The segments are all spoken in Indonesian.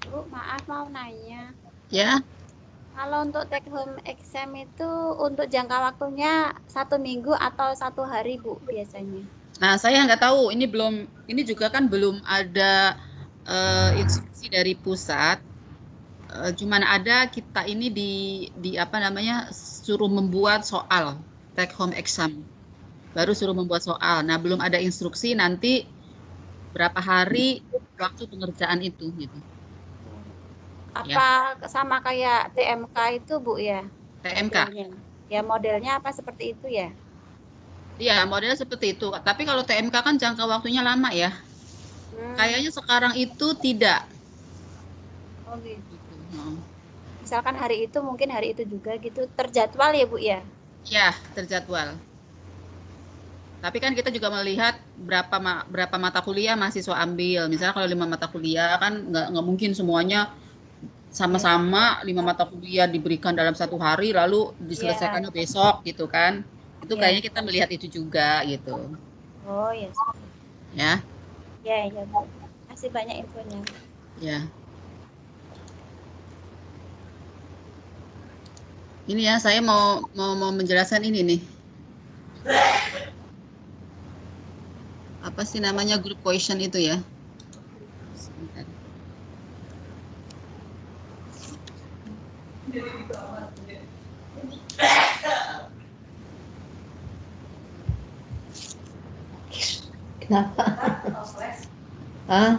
Bu, maaf mau nanya. Ya. Kalau untuk take home exam itu untuk jangka waktunya 1 minggu atau 1 hari, Bu, biasanya? Nah, saya nggak tahu. Ini juga kan belum ada instruksi dari pusat. Cuman ada kita ini di apa namanya suruh membuat soal take home exam. Baru suruh membuat soal. Nah, belum ada instruksi nanti berapa hari waktu pengerjaan itu gitu. Ya, Apa sama kayak TMK itu, Bu, ya? TMK. Modelnya. Ya, modelnya apa seperti itu ya? Iya, modelnya seperti itu. Tapi kalau TMK kan jangka waktunya lama ya. Hmm, Kayaknya sekarang itu tidak. oh gitu. Gitu. Heeh. Misalkan hari itu mungkin hari itu juga gitu terjadwal ya, Bu, ya? Ya, terjadwal. Tapi kan kita juga melihat berapa mata kuliah mahasiswa ambil. Misalnya kalau 5 mata kuliah kan nggak mungkin semuanya Ya. sama-sama 5 mata kuliah diberikan dalam 1 hari lalu Iya, diselesaikannya besok gitu kan. Itu iya. kayaknya kita melihat itu juga gitu. Oh, ya. Ya, Ya, ya, Bu. Masih banyak infonya. ya. Ini ya saya mau menjelaskan ini nih. Apa sih namanya group question itu ya? Sebentar. Kenapa? Hah?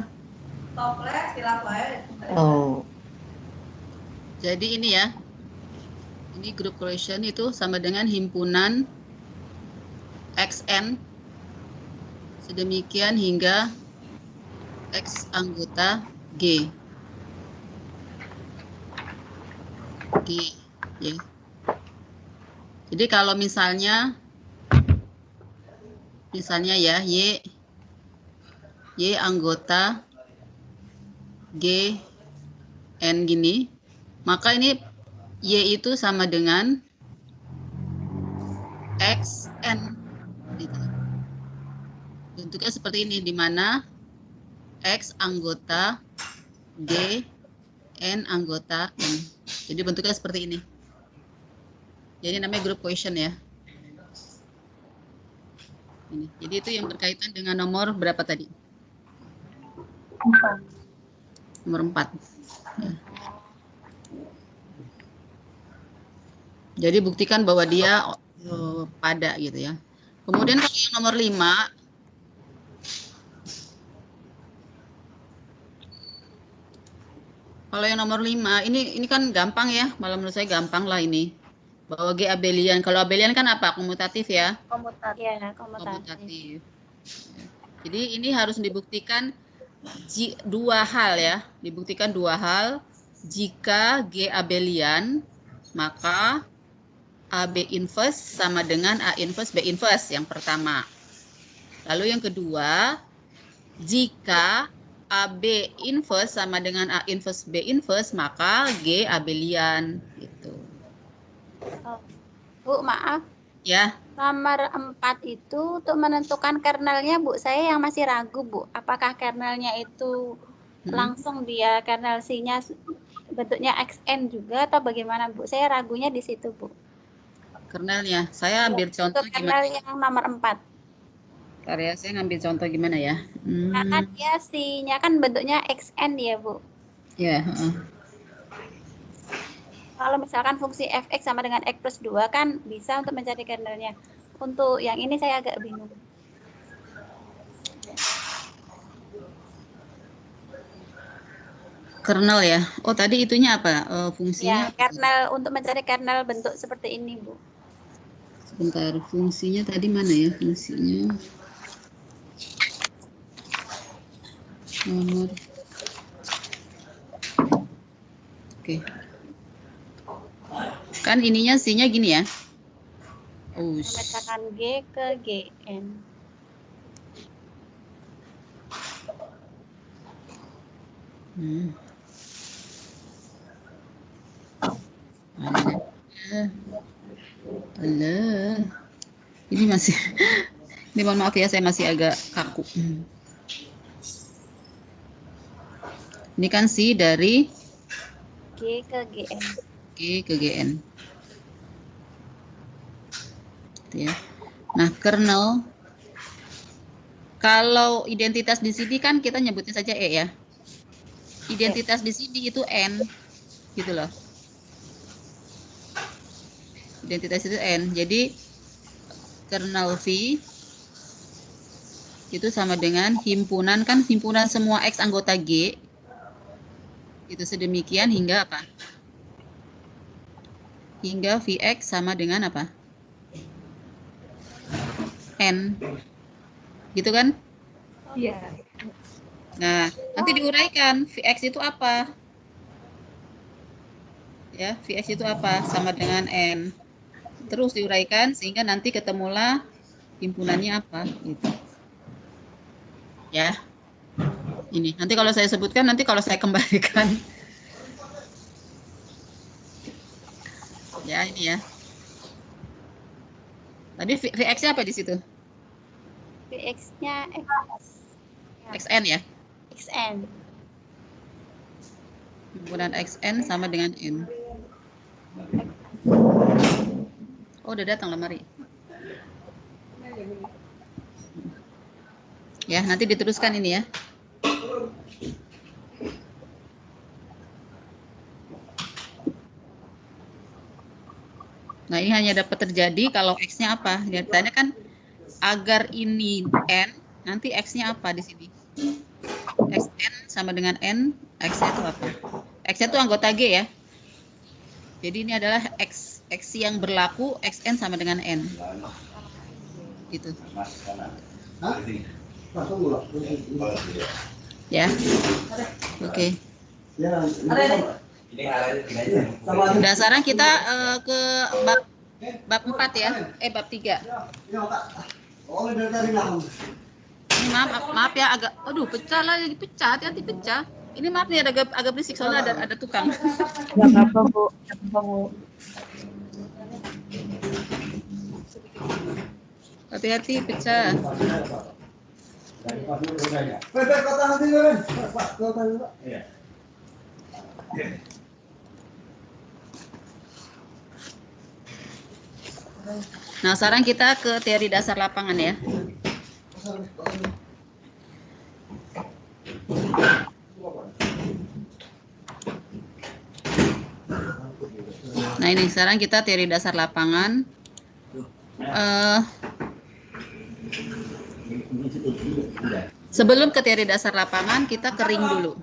Oh, Jadi ini ya, ini group question itu sama dengan himpunan XN sedemikian hingga X anggota G. G ya. Jadi kalau misalnya ya Y anggota G N gini, maka ini Y itu sama dengan XN gitu. Bentuknya seperti ini di mana X anggota G N anggota N. Jadi bentuknya seperti ini. Jadi namanya group question ya. Ini. Jadi itu yang berkaitan dengan nomor berapa tadi? Nomor 4. Ya. Jadi buktikan bahwa dia pada gitu ya. Kemudian kalau yang nomor 5, kalau yang nomor 5 ini kan gampang ya, malah menurut saya gampang lah ini. Bahwa G abelian. Kalau abelian kan apa? Komutatif ya. Komutatif. Ya, komutatif. Komutatif. Jadi ini harus dibuktikan dua hal ya. Dibuktikan dua hal. Jika G abelian, maka AB inverse sama dengan A inverse B inverse yang pertama. Lalu yang kedua, jika AB inverse sama dengan A inverse B inverse, maka G abelian gitu. Oh. Bu, maaf. Ya. Nomor 4 itu untuk menentukan kernelnya, Bu. Saya yang masih ragu, Bu. Apakah kernelnya itu langsung dia kernel C-nya bentuknya XN juga atau bagaimana, Bu? Saya ragunya di situ, Bu. Kernelnya. Saya ambil contoh Untuk kernel gimana? yang nomor 4. Bentar ya, saya ngambil contoh gimana ya. Karena dia C-nya kan bentuknya XN ya, Bu. Ya, Kalau misalkan fungsi fx sama dengan x plus 2 kan bisa untuk mencari kernelnya. Untuk yang ini saya agak bingung. kernel ya. Oh, tadi itunya apa? Fungsinya Ya, kernel untuk mencari kernel bentuk seperti ini, Bu. sebentar, fungsinya tadi mana ya? Fungsinya nomor. Oke. Kan ininya C-nya gini ya. Memecahkan G ke GN. Allah. Ini masih, ini mohon maaf ya, saya masih agak kaku. Ini kan si dari G ke GN. G ke GN. Gitu ya. Nah, kernel, kalau identitas di sini kan kita nyebutnya saja E ya. Identitas di sini itu N, gitu loh. Identitas itu N. Jadi kernel V itu sama dengan himpunan, kan himpunan semua X anggota G. Itu sedemikian hingga apa? Hingga Vx sama dengan apa? N. Gitu kan? Iya. Nah, nanti diuraikan Vx itu apa? Ya, Vx itu apa? Sama dengan N. Terus diuraikan sehingga nanti ketemulah himpunannya apa gitu. Ya. Ini nanti kalau saya sebutkan, nanti kalau saya kembalikan. Ya, ini ya. Tadi Vx-nya apa di situ? Vx-nya Xn ya. XN. Himpunan Xn sama dengan N. Oh, udah datang lemari. Ya, nanti diteruskan ini ya. Nah, ini hanya dapat terjadi kalau X-nya apa? Tanya kan agar ini N, nanti X-nya apa di sini? Xn sama dengan N, X-nya itu apa? X-nya itu anggota G ya. Jadi ini adalah X yang berlaku, Xn sama dengan N. Gitu. Ya. Oke. Dasaran kita ke bab 4 ya. Bab 3. Ini maaf ya, agak pecah lah, jadi pecah, hati-hati pecah. Ini maaf nih agak berisik soalnya ada tukang. Nggak apa-apa, Bu. Hati-hati pecah. Nah, sekarang kita ke teori dasar lapangan ya. Nah, ini sekarang kita teori dasar lapangan. Sebelum ke teori dasar lapangan, kita kering dulu.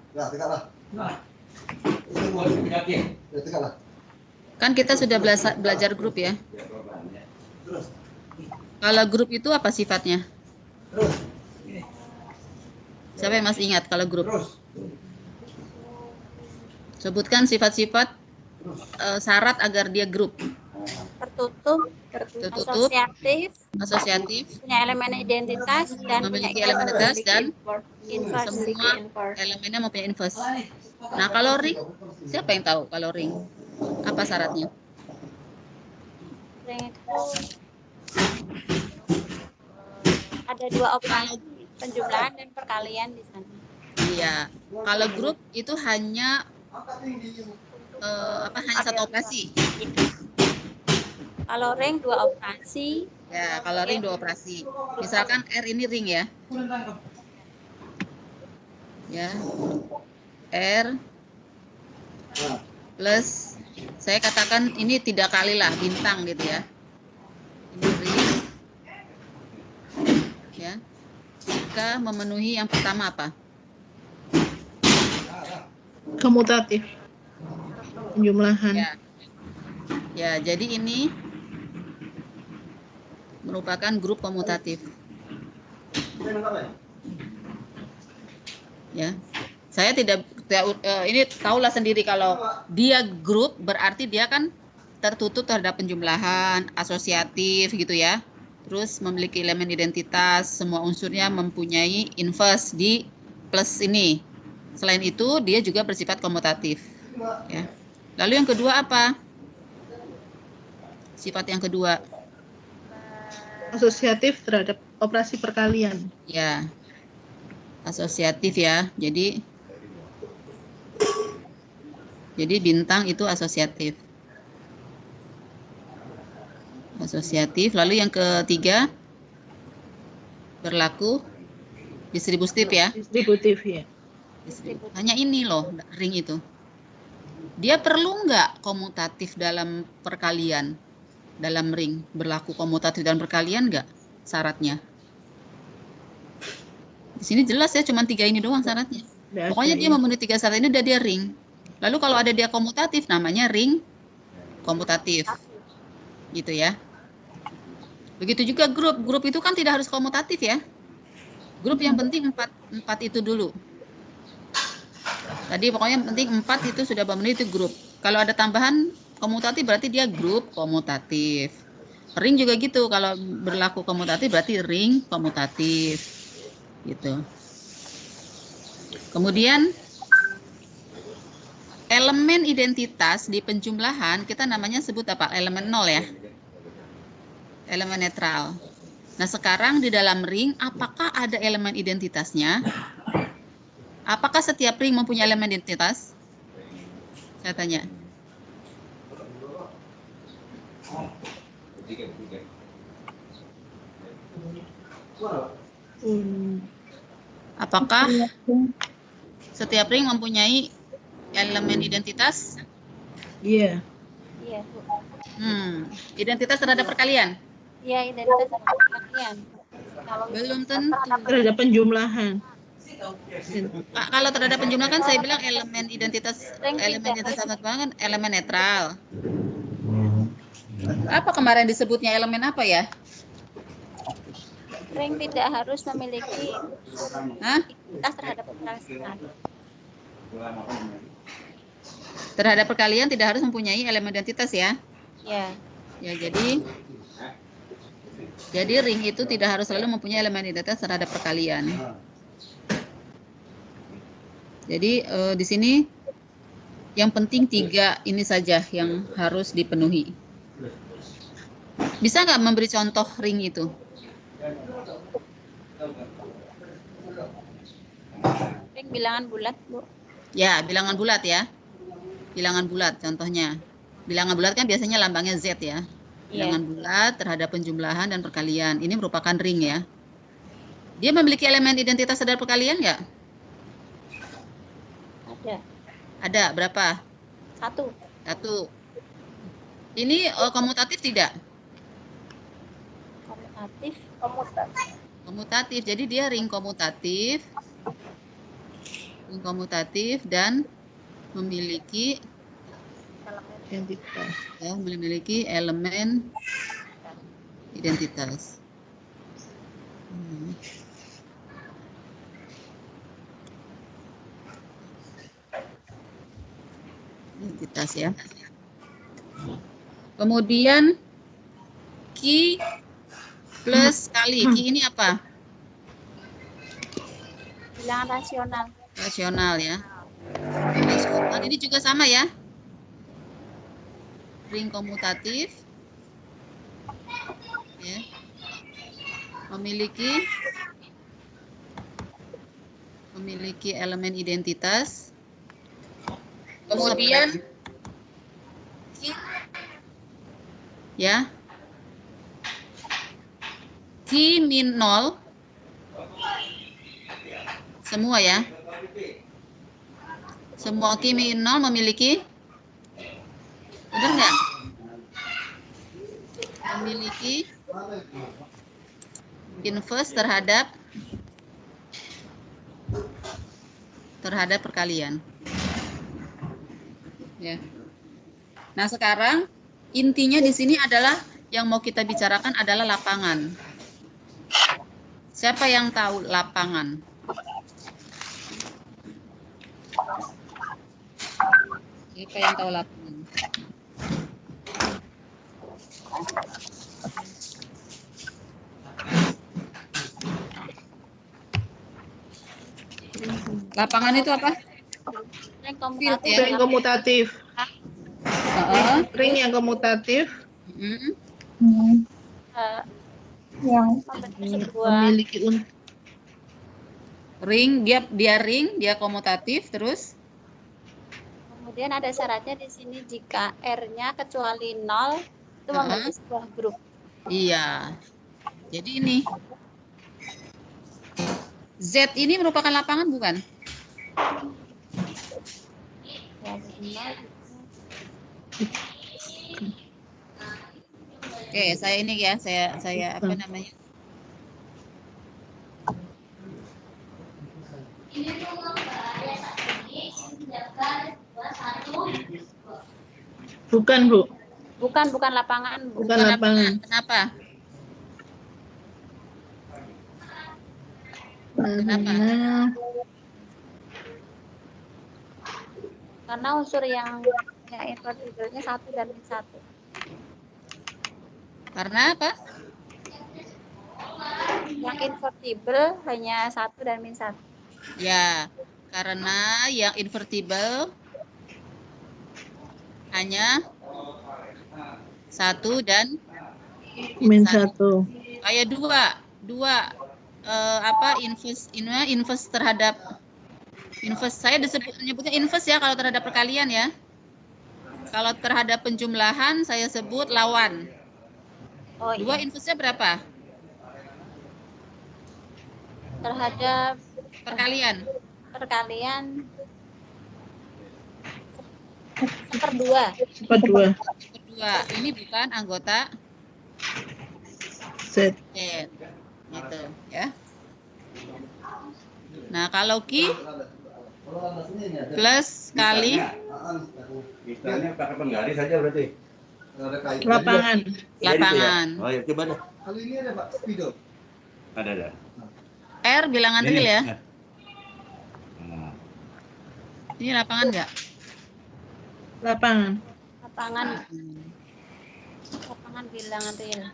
Kan kita sudah belajar grup ya. Kalau grup itu apa sifatnya? Siapa yang masih ingat kalau grup? Sebutkan sifat-sifat syarat agar dia grup. Tertutup, asosiatif, punya elemen identitas, dan memiliki elemen identitas, dan inverse. semua elemennya mempunyai inverse. Nah, kalau ring, siapa yang tahu kalau ring? Apa syaratnya? Ring itu ada dua operasi, penjumlahan dan perkalian di sana. Iya, kalau grup itu hanya hanya satu operasi. Kalau ring dua operasi. Ya, kalau ring dua operasi. Misalkan R ini ring ya. Ya. R plus, saya katakan ini tidak kali lah bintang gitu ya. Ini ring. Ya. Jika memenuhi yang pertama apa? Komutatif. Penjumlahan. Ya, jadi ini merupakan grup komutatif. Ya, saya tidak ini tahulah sendiri kalau dia grup berarti dia kan tertutup terhadap penjumlahan, asosiatif gitu ya. Terus memiliki elemen identitas, semua unsurnya mempunyai inverse di plus ini. Selain itu dia juga bersifat komutatif. Ya. Lalu yang kedua apa? Sifat yang kedua. Asosiatif terhadap operasi perkalian. Ya, asosiatif ya. Jadi bintang itu asosiatif. Asosiatif. Lalu yang ketiga berlaku distributif ya. Distributif ya. Hanya ini loh ring itu. Dia perlu nggak komutatif dalam perkalian? Dalam ring berlaku komutatif dalam perkalian nggak syaratnya? Di sini jelas ya, cuma 3 ini doang syaratnya. Pokoknya dia memenuhi 3 syarat ini udah dia ring. Lalu kalau ada dia komutatif namanya ring komutatif. Gitu ya. Begitu juga grup. Grup itu kan tidak harus komutatif ya. Grup yang penting 4 itu dulu. Tadi pokoknya penting 4 itu sudah memenuhi itu grup. Kalau ada tambahan komutatif berarti dia grup komutatif. Ring juga gitu, kalau berlaku komutatif berarti ring komutatif. Gitu. Kemudian elemen identitas di penjumlahan kita namanya sebut apa? Elemen 0 ya. Elemen netral. Nah, sekarang di dalam ring apakah ada elemen identitasnya? Apakah setiap ring mempunyai elemen identitas? Saya tanya. Apakah setiap ring mempunyai elemen identitas? Iya. Iya, Bu. Identitas terhadap perkalian? Iya, identitas terhadap perkalian. Belum tentu. Terhadap penjumlahan. Kalau terhadap penjumlahan kan saya bilang elemen identitas sangat banget, elemen netral. Apa kemarin disebutnya elemen apa ya? Ring tidak harus memiliki identitas terhadap perkalian. Terhadap perkalian tidak harus mempunyai elemen identitas ya? Ya. Ya, jadi ring itu tidak harus selalu mempunyai elemen identitas terhadap perkalian. Jadi di sini yang penting 3 ini saja yang harus dipenuhi. Bisa nggak memberi contoh ring itu? Ring bilangan bulat, Bu. Ya, bilangan bulat ya. Bilangan bulat contohnya. Bilangan bulat kan biasanya lambangnya Z ya. Bilangan bulat terhadap penjumlahan dan perkalian. Ini merupakan ring ya. Dia memiliki elemen identitas terhadap perkalian nggak? Ada. Ada, berapa? 1. Ini komutatif tidak? Komutatif. Jadi dia ring komutatif. Ring komutatif dan memiliki Identitas. Ya, memiliki elemen identitas. Identitas ya. Kemudian Ki plus kali. Ki ini apa? Bilangan rasional. Rasional ya. Rasional ini juga sama ya. Ring komutatif. Ya. Memiliki elemen identitas. Kemudian ya. Ki min 0 semua ya. Semua Ki min 0 memiliki, benar nggak? Memiliki inverse terhadap perkalian. Ya. Nah, sekarang intinya di sini adalah yang mau kita bicarakan adalah lapangan. Siapa yang tahu lapangan? Siapa yang tahu lapangan? Lapangan itu apa? Ring komutatif. Ya. Ring komutatif. Ring yang komutatif. Membentuk sebuah Memiliki Ring, dia ring, dia komutatif, terus kemudian ada syaratnya di sini jika R-nya kecuali 0 itu membentuk sebuah grup. iya. Jadi ini Z ini merupakan lapangan bukan? Oke, saya ini ya, saya apa namanya? bukan, Bu. Bukan lapangan, Bu. Bukan lapangan. Kenapa? Karena unsur yang invertible-nya 1 dan min 1. Karena apa? Yang invertible hanya 1 dan min 1. Ya, karena yang invertible hanya 1 dan min 1. Kayak dua apa inverse terhadap inverse, saya menyebutnya inverse ya kalau terhadap perkalian ya. Kalau terhadap penjumlahan saya sebut lawan. Oh, Dua iya. inverse-nya berapa? Terhadap Perkalian. seperdua. Ini bukan anggota Z. Gitu ya. Nah, kalau Q plus kali istilahnya pakai penggaris saja berarti. Lapangan. Oh ya, coba deh. Kalau ini ada Pak, spidol. Ada. R bilangan real ya. Nah. Ini lapangan nggak? Lapangan. Lapangan bilangan real.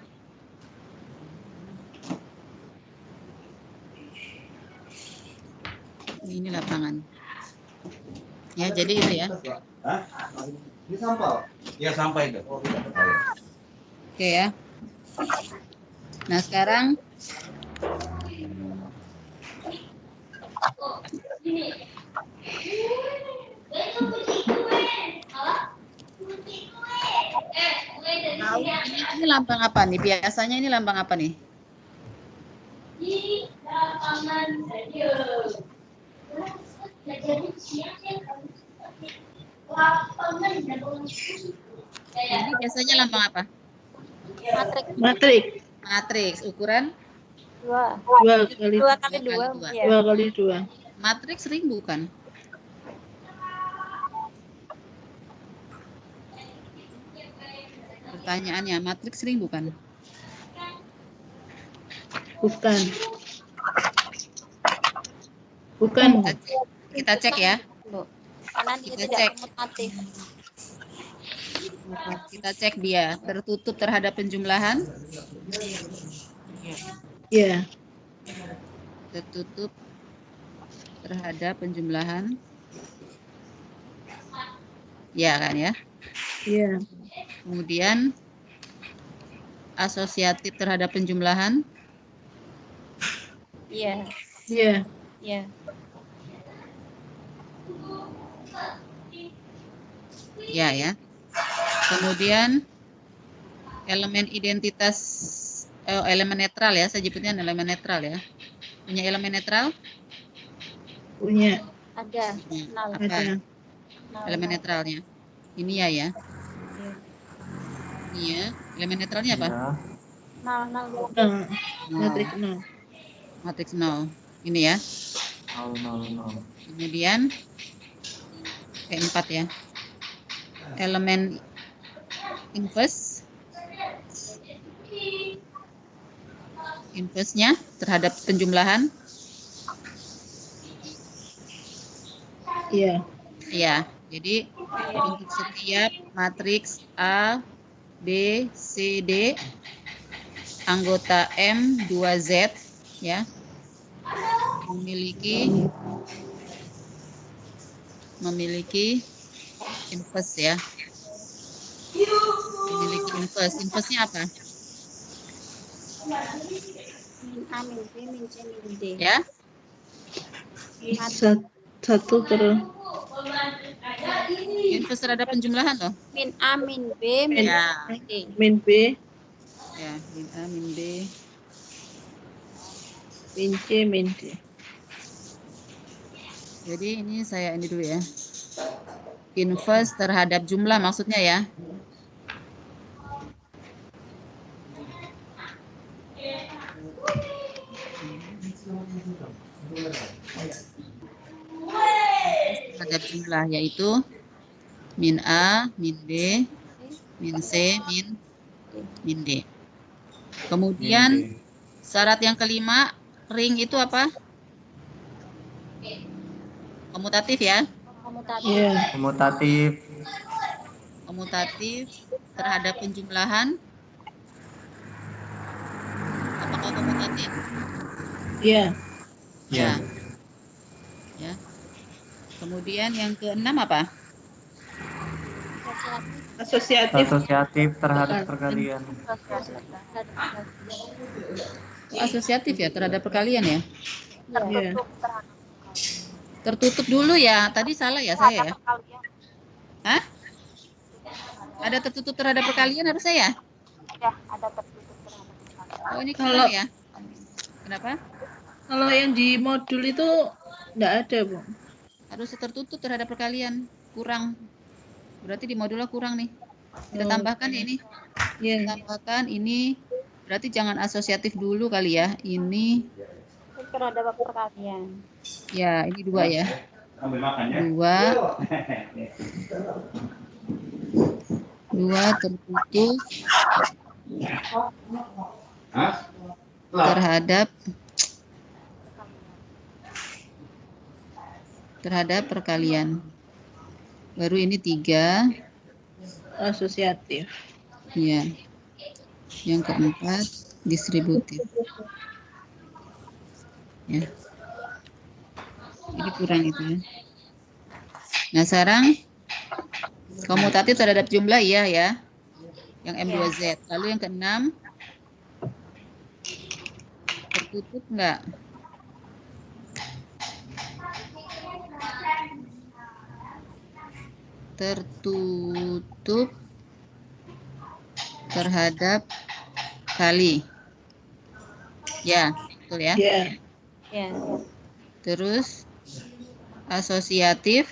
Ini lapangan. Ya, jadi itu ya. Hah? Ini sampel. Ya sampai itu. Oke ya. Nah, sekarang ini lambang apa nih? Biasanya ini lambang apa nih? Ini biasanya lambang apa? Matriks ukuran 2 kali 2. 2 Ya. 2 kali 2. Matriks ring bukan? Pertanyaannya, matriks ring bukan? Bukan. Bukan. Kita cek ya. Karena dia Kita tidak cek. komutatif. Kita cek dia tertutup terhadap penjumlahan. Ya. Tertutup terhadap penjumlahan. Ya kan ya. Iya. Kemudian asosiatif terhadap penjumlahan. Iya. Iya. Iya. Ya. Kemudian elemen identitas elemen netral ya, saya sebutnya elemen netral ya. Punya elemen netral? Punya. Ada. Nol. Apa? Nol. Elemen netralnya. Ini ya. Ini ya. Elemen netralnya apa? Nol. Matriks 0. Matriks 0. Ini ya. 0. Kemudian keempat ya. Elemen inverse. Inverse-nya terhadap penjumlahan. Iya. Ya, jadi untuk setiap matriks A, B, C, D, anggota M, 2Z, ya, memiliki inverse ya. Memiliki inverse. Inverse-nya apa? Min A, min B, min C, min D. Ya. Satu Inverse terhadap penjumlahan loh. Min A, min B, min Ya. C, min D. min B, Ya, min A, min B. min C, min D. Jadi ini saya ini dulu ya. Inverse terhadap jumlah maksudnya ya. Terhadap jumlah yaitu min A, min B, min C, min D. Kemudian syarat yang kelima, ring itu apa? Komutatif ya. Komutatif. Iya. Komutatif. Komutatif terhadap penjumlahan. Apakah komutatif? Iya. Ya. Ya. Kemudian yang keenam apa? Asosiatif. Asosiatif. Asosiatif terhadap perkalian. Oh, asosiatif ya terhadap perkalian ya. Iya. Tertutup dulu ya. Tadi salah ya saya ya. Hah? Ada tertutup terhadap perkalian harus saya? Ya, ada tertutup terhadap perkalian. Oh, ini Kalau- kalau ya. Kenapa? Kalau yang di modul itu enggak ada, Bu. Harus tertutup terhadap perkalian. Kurang. Berarti di modulnya kurang nih. Kita Oh. tambahkan ya ini. Iya. Tambahkan ini. Berarti jangan asosiatif dulu kali ya. Ini. Terhadap perkalian. Ya, ini 2 ya. Ambil makannya. 2 tertutup Hah? terhadap perkalian. Baru ini 3. Asosiatif. Ya. Yang keempat distributif. Ya. Ini kurang itu ya. Nah, sekarang komutatif terhadap jumlah iya ya. Yang M2Z. Lalu yang keenam tertutup enggak? Tertutup terhadap kali. Ya, betul ya. Iya. Ya. Terus asosiatif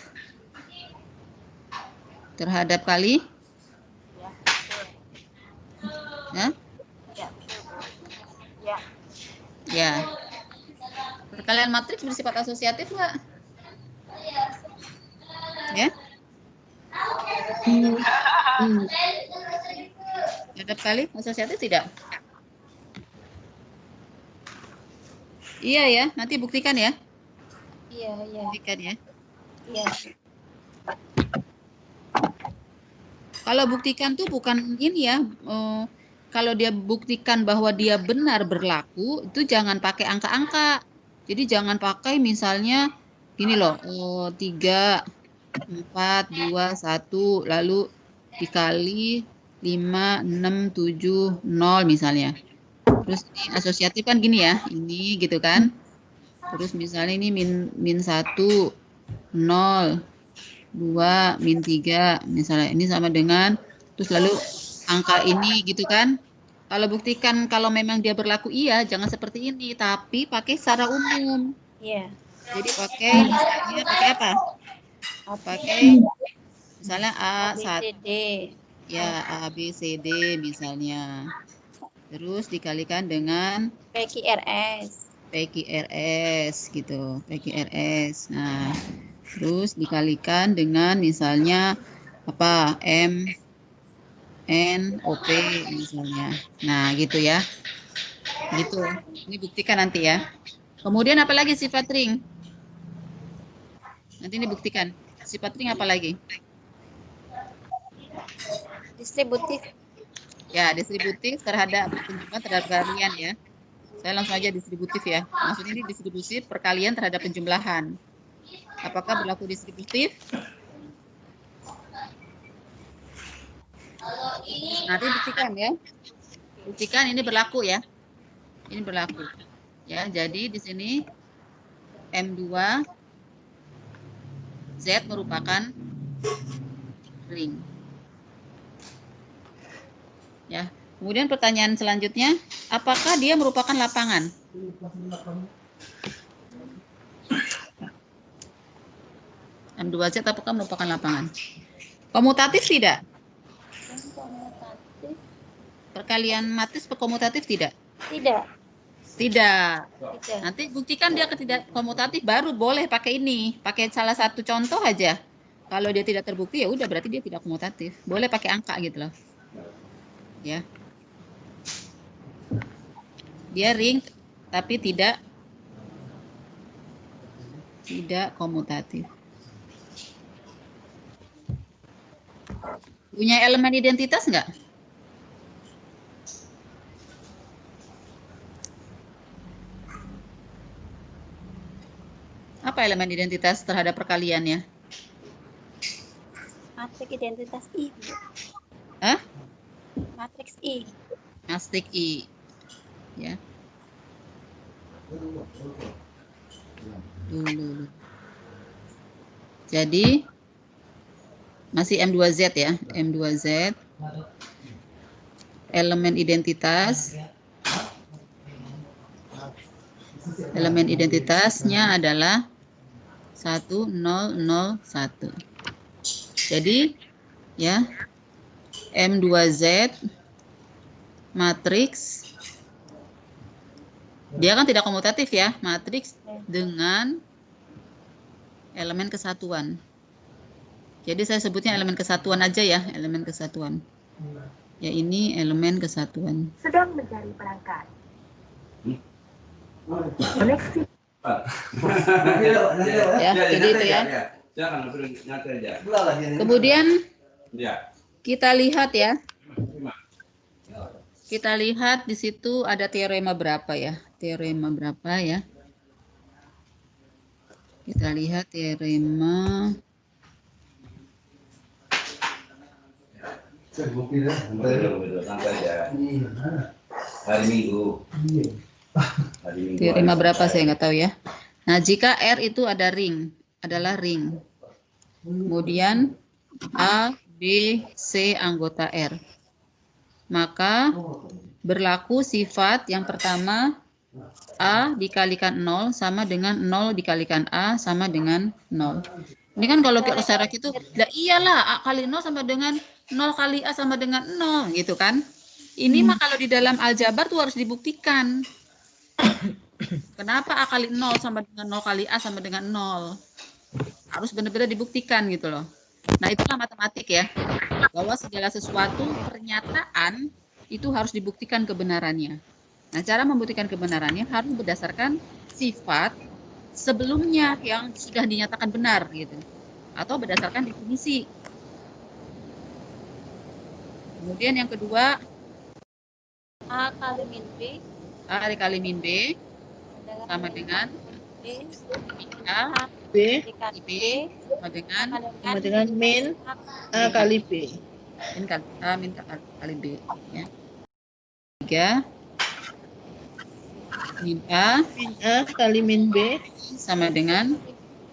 terhadap kali. Ya. Ya, betul, Bu. Ya. Ya. Perkalian matriks bersifat asosiatif enggak? Ya. Terhadap kali asosiatif tidak? Iya ya, nanti buktikan ya. Iya, iya. Buktikan ya. Iya. Kalau buktikan tuh bukan ini ya. Kalau dia buktikan bahwa dia benar berlaku, itu jangan pakai angka-angka. Jadi jangan pakai misalnya gini loh, 3, 4, 2, 1, lalu dikali 5, 6, 7, 0 misalnya. Terus ini asosiatif kan gini ya, ini gitu kan. Terus misalnya ini min 1, 0, 2, min 3, misalnya ini sama dengan, terus lalu angka ini gitu kan. Kalau buktikan kalau memang dia berlaku iya, jangan seperti ini, tapi pakai secara umum. Iya. Jadi pakai misalnya pakai apa? Pakai misalnya A, B, A1, C, D. ya A, B, C, D misalnya. Terus dikalikan dengan PQRS. PQRS gitu, PQRS. Nah, terus dikalikan dengan misalnya apa? M, N, OP misalnya. Nah, gitu ya. Gitu. Ini buktikan nanti ya. Kemudian apa lagi sifat ring? Nanti ini buktikan. Sifat ring apa lagi? Distributif. Ya, distributif terhadap penjumlahan terhadap perkalian ya. Saya langsung aja distributif ya. Maksudnya ini distributif perkalian terhadap penjumlahan. Apakah berlaku distributif? Nanti buktikan ya. Buktikan ini berlaku ya. Ini berlaku. Ya, jadi di sini M2 Z merupakan ring. Ya. Kemudian pertanyaan selanjutnya, apakah dia merupakan lapangan? M2Z apakah merupakan lapangan? Komutatif tidak? Komutatif Perkalian matris komutatif tidak? tidak. Tidak. Tidak. Nanti buktikan dia ketidak komutatif baru boleh pakai ini. Pakai salah satu contoh aja. Kalau dia tidak terbukti ya udah berarti dia tidak komutatif. Boleh pakai angka gitu loh. Ya. Dia ring tapi tidak komutatif. Punya elemen identitas enggak? Apa elemen identitas terhadap perkaliannya? Matriks identitas I. Hah? Matriks I. Matriks I. Ya. Dulu. Jadi masih M2Z ya, M2Z. Elemen identitasnya adalah 1001. Jadi ya, M2Z matriks dia kan tidak komutatif ya, matriks dengan elemen kesatuan. Jadi saya sebutnya elemen kesatuan aja ya, elemen kesatuan. Ya ini elemen kesatuan. Sedang mencari perangkat. Koneksi. Ya, jadi itu ya. Kemudian kita lihat ya. Kita lihat di situ ada teorema berapa ya? Teorema berapa ya? Kita lihat teorema. Hari Minggu. Teorema berapa saya nggak tahu ya. Nah, jika R itu adalah ring. Kemudian A, B, C anggota R. Maka berlaku sifat yang pertama A dikalikan 0 sama dengan 0 dikalikan A sama dengan 0. Ini kan kalau secara gitu, lah iyalah A kali 0 sama dengan 0 kali A sama dengan 0 gitu kan. Ini mah kalau di dalam aljabar tuh harus dibuktikan. Kenapa A kali 0 sama dengan 0 kali A sama dengan 0? Harus benar-benar dibuktikan gitu loh. Nah, itulah matematik ya. Bahwa segala sesuatu pernyataan itu harus dibuktikan kebenarannya. Nah, cara membuktikan kebenarannya harus berdasarkan sifat sebelumnya yang sudah dinyatakan benar gitu. Atau berdasarkan definisi. Kemudian yang kedua, A kali min B. A dikali min B sama dengan B. A B Dikali B B. sama dengan sama dengan min A kali B. min kali A min kali B ya. 3 min A Min A kali min B sama dengan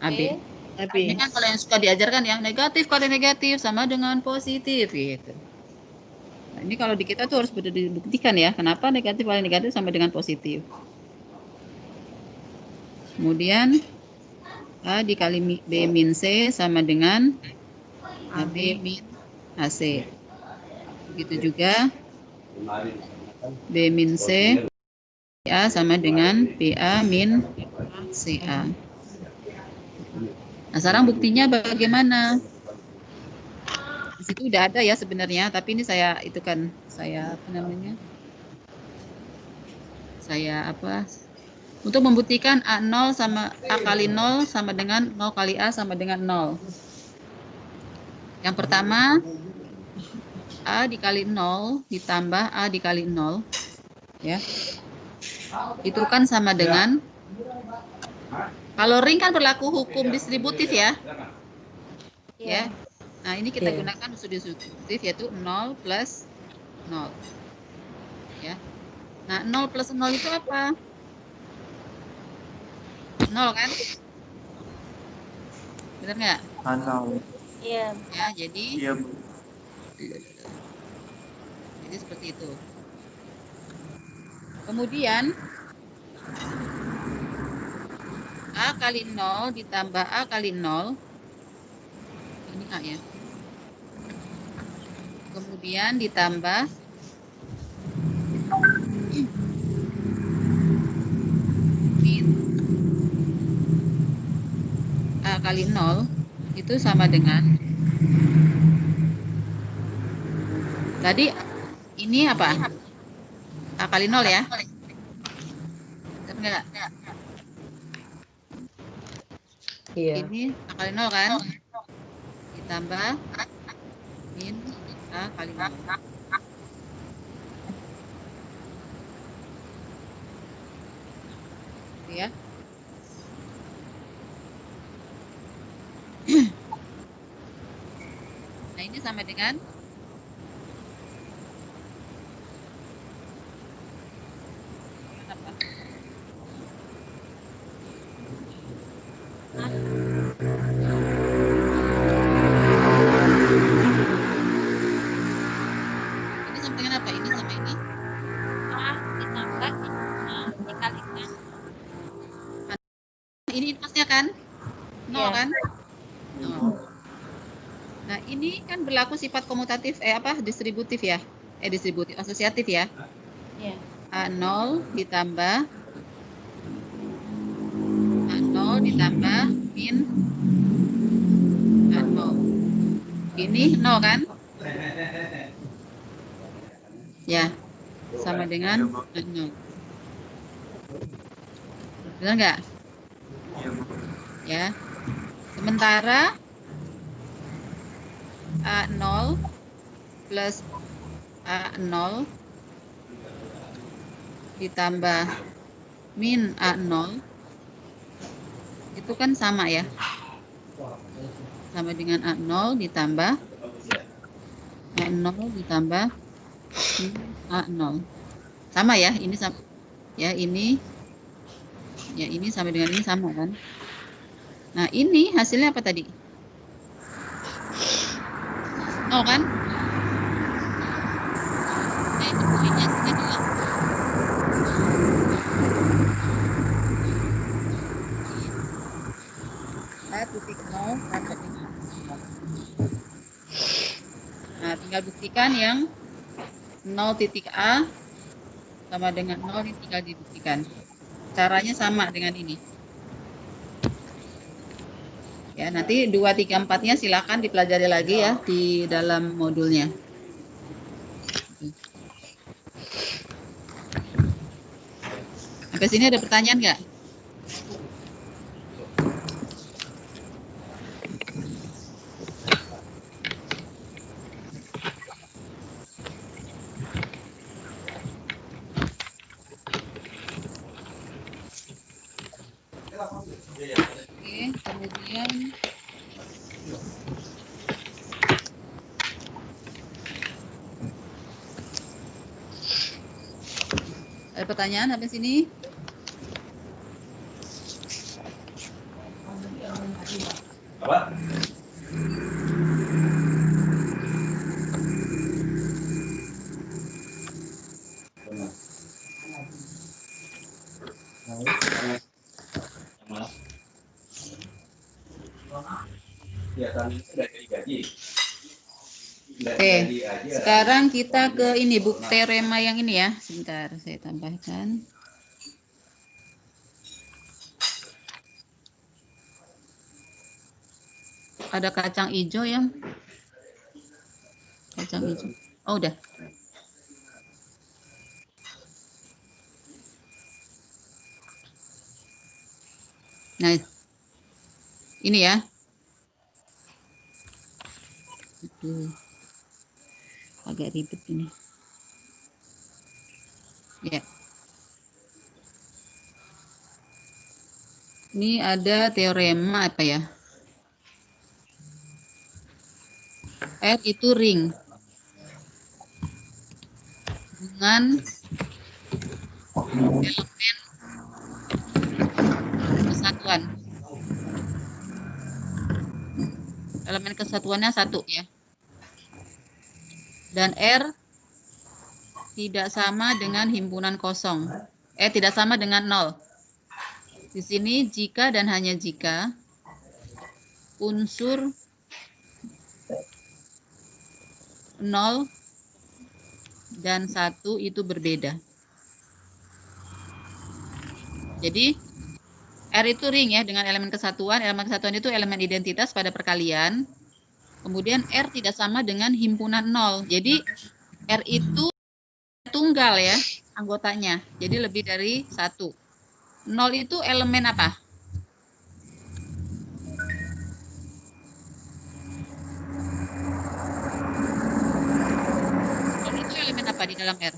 AB. AB. Ini kan kalau yang suka diajarkan yang negatif kali negatif sama dengan positif gitu. Nah, ini kalau di kita tuh harus benar dibuktikan ya, kenapa negatif kali negatif sama dengan positif. Kemudian A dikali B min C sama dengan AB min AC. Begitu juga B min C A sama dengan BA min CA. Nah, sekarang buktinya bagaimana? Di situ udah ada ya sebenarnya, tapi ini saya itu kan saya apa namanya? Saya apa? Untuk membuktikan A0 sama A kali 0 sama dengan 0 kali A sama dengan 0. Yang pertama, A dikali 0 ditambah A dikali 0. Ya. Itu kan sama dengan, kalau ring kan berlaku hukum distributif ya. Ya. Nah, ini kita gunakan unsur distributif yaitu 0 plus 0. Ya. Nah, 0 plus 0 itu apa? 0 kan? Benar nggak? Nol. Iya. Ya, jadi Iya, Bu. seperti itu. Kemudian A kali 0 ditambah A kali 0. Ini A ya. Kemudian ditambah min A kali 0 itu sama dengan tadi ini apa? A kali 0 ya? Benar nggak? Iya. Ini A kali 0 kan? Ditambah min A kali 0. Ya. Nah, ini sama dengan apa? Ini sama dengan apa? Ini sama ini. A ditambah dikalikan. Ini inversnya kan? 0 Iya. kan? 0. Nah, ini kan berlaku sifat komutatif, distributif ya. Distributif, asosiatif ya. Iya. A0 ditambah min A0. Ini 0 kan? Ya, sama dengan 0. Benar nggak? Iya, Bu. Ya. Sementara A0 plus A0 ditambah min A0 itu kan sama ya. Sama dengan A0 ditambah A0 ditambah min A0. Sama ya, ini sama. Ya, ini sama dengan ini sama kan? Nah, ini hasilnya apa tadi? 0 kan? Nah, itu poinnya adalah titik 0 sama dengan 0. Nah, tinggal buktikan yang 0 titik A sama dengan 0 ini tinggal dibuktikan. Caranya sama dengan ini. Ya, nanti 2, 3, 4-nya silakan dipelajari lagi ya di dalam modulnya. Sampai sini ada pertanyaan nggak? Oke, kemudian ada pertanyaan sampai sini? Apa? Ya kan sudah digaji. Oke, sekarang kita ke ini buk teorema yang ini ya. Sebentar, saya tambahkan. Ada kacang hijau yang kacang hijau. Oh, udah. Nah, ini ya. Aduh, agak ribet ini. Ya. Ini ada teorema apa ya? R itu ring dengan kesatuan. Elemen kesatuannya 1 ya. Dan R tidak sama dengan himpunan kosong. Tidak sama dengan 0. Di sini jika dan hanya jika unsur 0 dan 1 itu berbeda. Jadi R itu ring ya dengan elemen kesatuan. Elemen kesatuan itu elemen identitas pada perkalian. Kemudian R tidak sama dengan himpunan 0. Jadi R itu tunggal ya anggotanya. Jadi lebih dari 1. 0 itu elemen apa? Itu elemen apa di dalam R?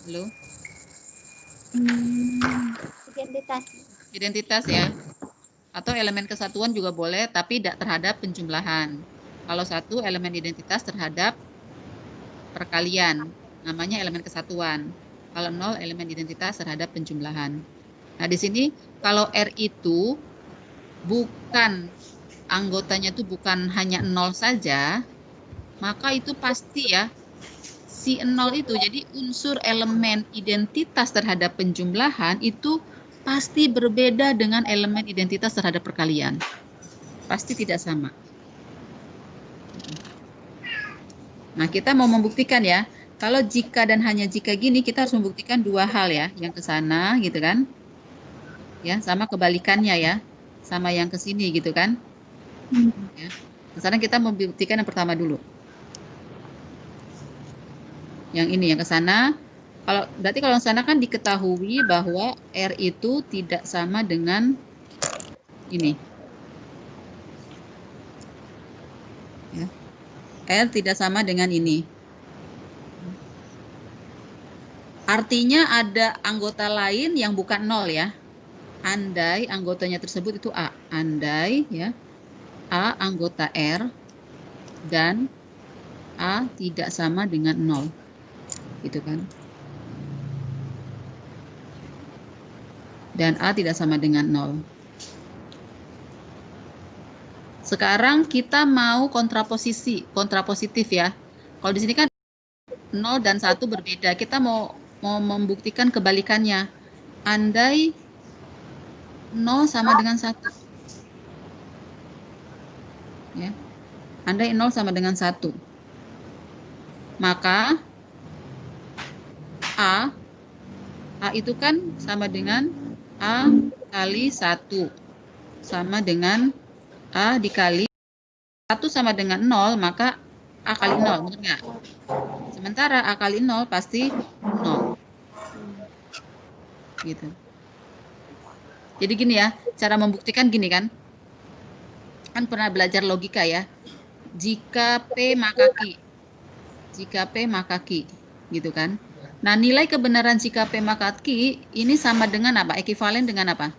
Halo? Identitas. Identitas ya. Atau elemen kesatuan juga boleh, tapi tidak terhadap penjumlahan. Kalau 1 elemen identitas terhadap perkalian, namanya elemen kesatuan. Kalau 0 elemen identitas terhadap penjumlahan. Nah, di sini kalau R itu bukan anggotanya itu bukan hanya 0 saja, maka itu pasti ya si 0 itu, jadi unsur elemen identitas terhadap penjumlahan itu pasti berbeda dengan elemen identitas terhadap perkalian. Pasti tidak sama. Nah, kita mau membuktikan ya, kalau jika dan hanya jika gini, kita harus membuktikan 2 hal ya, yang ke sana gitu kan. Ya, sama kebalikannya ya, sama yang ke sini gitu kan. Ya. Sekarang kita membuktikan yang pertama dulu. Yang ini yang ke sana. Berarti kalau ke sana kan diketahui bahwa R itu tidak sama dengan ini. Ya. R tidak sama dengan ini. Artinya ada anggota lain yang bukan 0 ya. Andai anggotanya tersebut itu A. Andai ya A anggota R dan A tidak sama dengan 0. Gitu kan. Dan A tidak sama dengan 0. Sekarang kita mau kontrapositif ya. Kalau di sini kan 0 dan 1 berbeda. Kita mau membuktikan kebalikannya. Andai 0 sama dengan 1. Ya. Andai 0 sama dengan 1. Maka A itu kan sama dengan A kali 1. Sama dengan A dikali 1 sama dengan 0, maka A kali 0, benar nggak? Sementara A kali 0 pasti 0. Gitu. Jadi gini ya, cara membuktikan gini kan. Kan pernah belajar logika ya. Jika P maka Q. Jika P maka Q. Gitu kan. Nah, nilai kebenaran jika P maka Q ini sama dengan apa? Ekivalen dengan apa?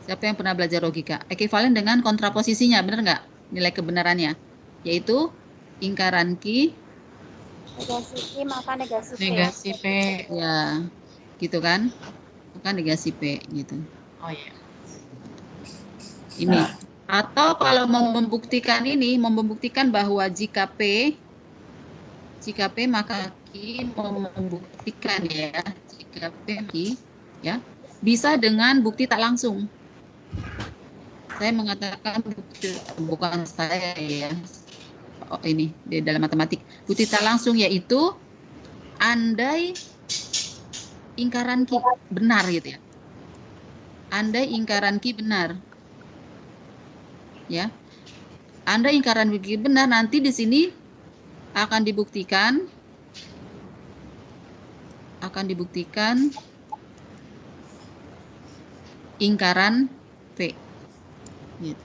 Siapa yang pernah belajar logika? Ekivalen dengan kontraposisinya, benar nggak? Nilai kebenarannya. Yaitu ingkaran Q. Negasi Q maka negasi P. Negasi P. Ya, gitu kan? Maka negasi P, gitu. Oh iya. Ini. Atau kalau mau membuktikan ini, membuktikan bahwa jika P maka Q, mau membuktikan ya, jika P ya, bisa dengan bukti tak langsung. Saya mengatakan bukti, bukan saya ya. Oh, ini di dalam matematik. Bukti tak langsung yaitu andai ingkaran Q benar gitu ya. Andai ingkaran Q benar. Ya. Andai ingkaran Q benar, nanti di sini akan dibuktikan ingkaran P. Gitu.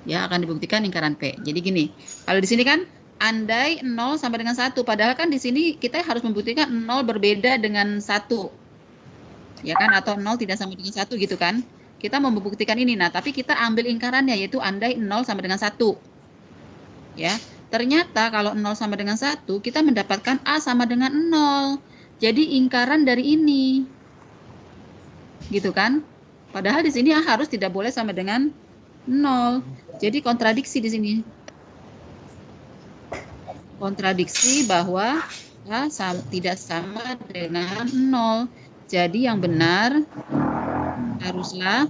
Ya, akan dibuktikan ingkaran P. Jadi gini, kalau di sini kan andai 0 sama dengan 1, padahal kan di sini kita harus membuktikan 0 berbeda dengan 1. Ya kan, atau 0 tidak sama dengan 1 gitu kan. Kita mau membuktikan ini. Nah, tapi kita ambil ingkarannya yaitu andai 0 sama dengan 1. Ya. Ternyata kalau 0 sama dengan 1, kita mendapatkan A sama dengan 0. Jadi ingkaran dari ini. Gitu kan? Padahal di sini A harus tidak boleh sama dengan 0. Jadi kontradiksi di sini. Kontradiksi bahwa A tidak sama dengan 0. Jadi yang benar haruslah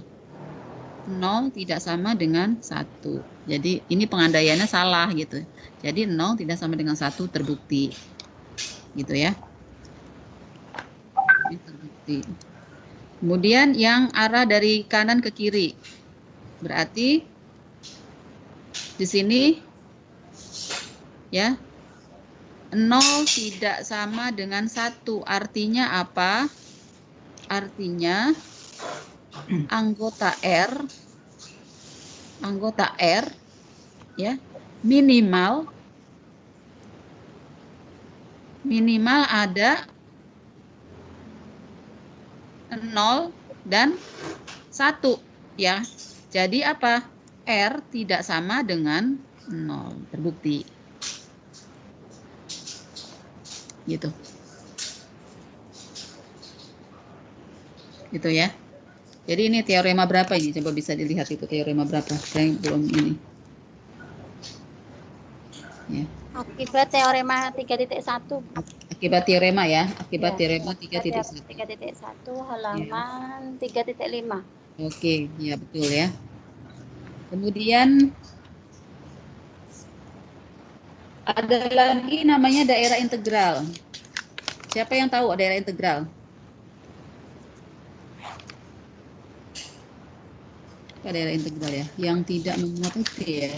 0 tidak sama dengan 1. Jadi ini pengandaiannya salah gitu. Jadi 0 tidak sama dengan 1 terbukti. Gitu ya. Ini terbukti. Kemudian yang arah dari kanan ke kiri. Berarti di sini ya 0 tidak sama dengan 1. Artinya apa? Artinya anggota R ya minimal ada 0 dan 1 ya. Jadi apa? R tidak sama dengan 0. Terbukti. Gitu. Gitu ya. Jadi ini teorema berapa ini? Coba bisa dilihat itu teorema berapa. Saya belum ini. Ya. Akibat teorema 3.1. Akibat teorema ya. Akibat Ya, teorema 3.1. 3.1 halaman 3.5. Oke, ya betul ya. Kemudian ada lagi namanya daerah integral. Siapa yang tahu daerah integral? Daerah integral ya, yang tidak memuat ya.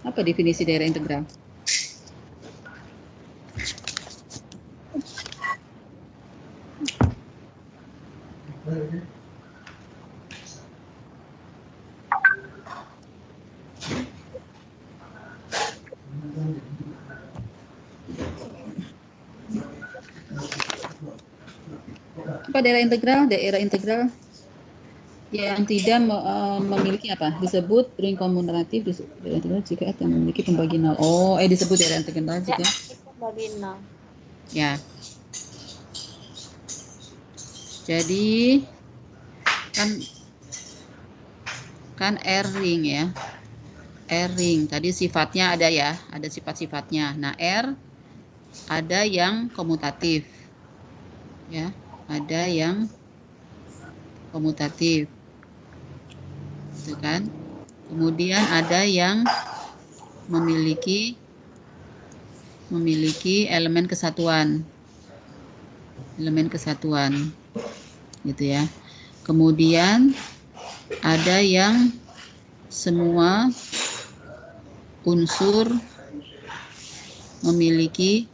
Apa definisi daerah integral? Apa daerah integral? Daerah integral yang tidak memiliki apa? Disebut ring komutatif jika F yang memiliki pembagi nol. Oh, disebut daerah integral jika Pembagi nol. ya. Jadi kan R ring ya. R ring tadi sifatnya ada ya, ada sifat-sifatnya. Nah, R ada yang komutatif. Ya, ada yang komutatif. Gitu kan? Kemudian ada yang memiliki elemen kesatuan. Elemen kesatuan. Gitu ya. Kemudian ada yang semua unsur memiliki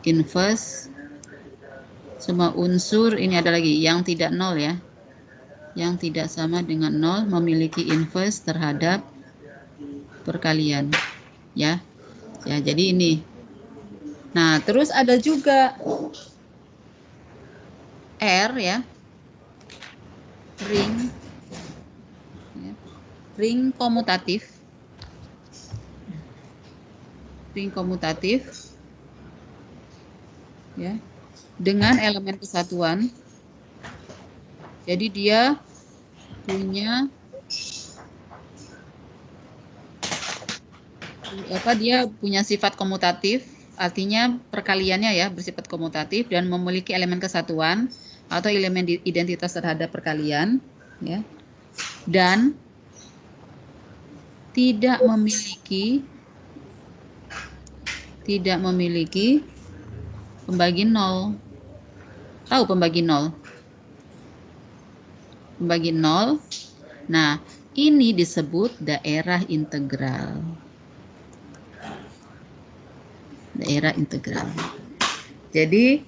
inverse. Semua unsur ini ada lagi yang tidak nol ya. Yang tidak sama dengan nol memiliki inverse terhadap perkalian. Ya. Ya, jadi ini. Nah, terus ada juga R ya. Ring. Ya. Ring komutatif. Ring komutatif. Ya. Dengan elemen kesatuan. Jadi dia punya sifat komutatif, artinya perkaliannya ya bersifat komutatif dan memiliki elemen kesatuan atau elemen identitas terhadap perkalian ya. Dan tidak memiliki pembagi nol. Tahu pembagi nol? Pembagi nol. Nah, ini disebut daerah integral. Daerah integral. Jadi,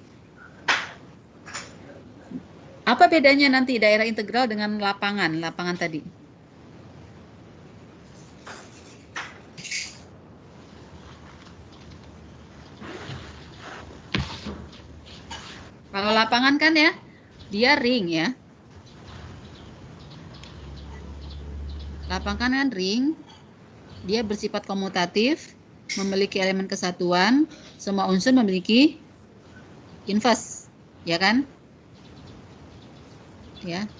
apa bedanya nanti daerah integral dengan lapangan? Lapangan tadi. Kalau lapangan kan ya, dia ring ya. Lapangan kan ring, dia bersifat komutatif, memiliki elemen kesatuan, semua unsur memiliki inverse, ya kan? Ya,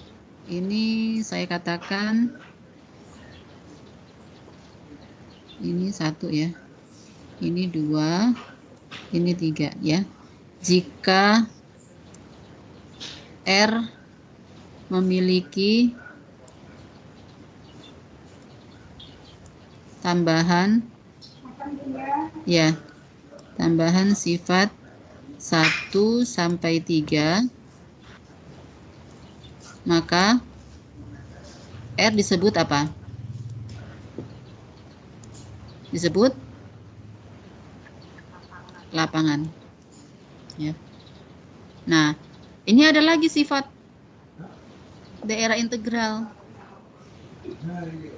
ini saya katakan ini 1 ya, ini 2, ini 3 ya. Jika R memiliki tambahan ya, tambahan sifat 1 sampai 3, maka R disebut apa? Disebut lapangan. Ya. Nah, ini ada lagi sifat daerah integral,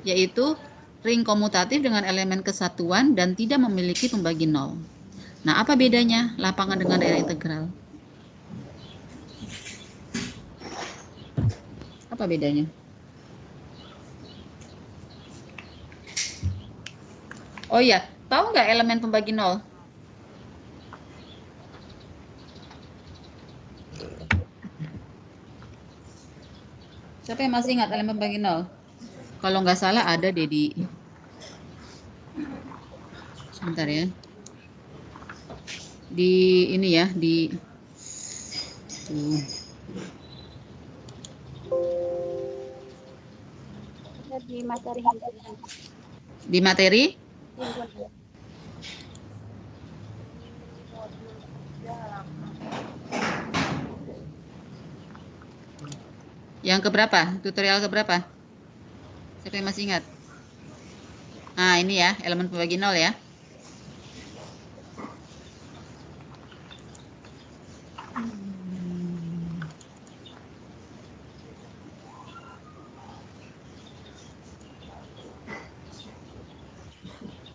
yaitu ring komutatif dengan elemen kesatuan dan tidak memiliki pembagi nol. Nah, apa bedanya lapangan dengan daerah integral? Apa bedanya? Oh iya, tahu nggak elemen pembagi nol? Siapa yang masih ingat elemen pembagi nol? Kalau nggak salah ada deh di... Sebentar ya. Di ini ya, di... Tuh. Di materi Di materi? Yang keberapa? Tutorial keberapa? Siapa yang masih ingat? Nah, ini ya, elemen pembagi nol ya.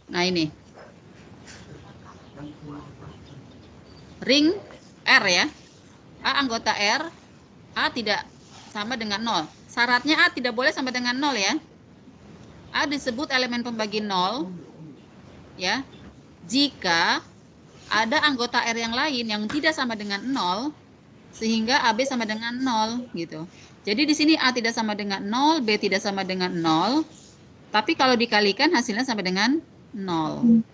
Nah, ini. Ring R ya. A anggota R, A tidak sama dengan 0. Syaratnya A tidak boleh sama dengan 0 ya. A disebut elemen pembagi 0 ya. Jika ada anggota R yang lain yang tidak sama dengan 0 sehingga AB sama dengan 0 gitu. Jadi di sini A tidak sama dengan 0, B tidak sama dengan 0. Tapi kalau dikalikan hasilnya sama dengan 0.